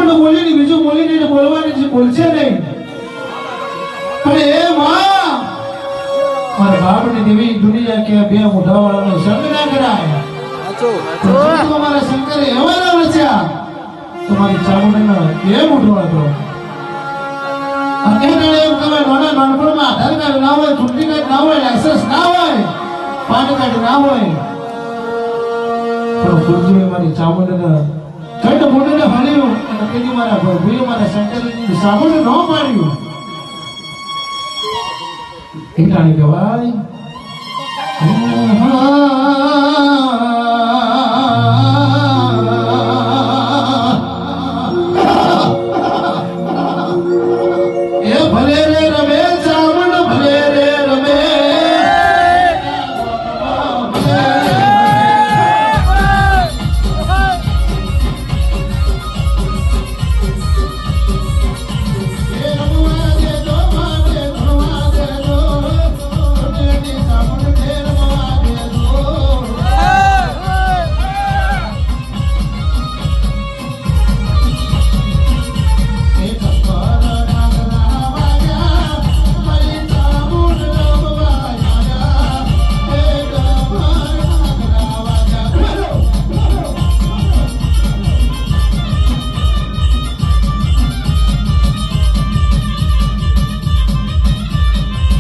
આપણને બોલીને બીજું બોલીને બોલવાની જે બોલશે નહીં પણ એ માં મારા બાપની દેવી દુનિયા કે બે મોઢાવાળાનો સંગ ના કરાય તમારા શંકરે એવા ના રચ્યા તમારી ચામુંડાનો એ મોઢો હતો અને એમ તમે નાનપણમાં આધાર કાર્ડ ના હોય ચૂંટણી કાર્ડ ના હોય લાયસન્સ ના હોય પાન કાર્ડ ના હોય પણ ગુરુજીએ મારી ચામુંડાના કંઠ મોઢાને હળ્યું અને કીધું મારા ભગવીએ મારા શંકરની સામુંડે ન પાડ્યું ઈટાણી કહેવાય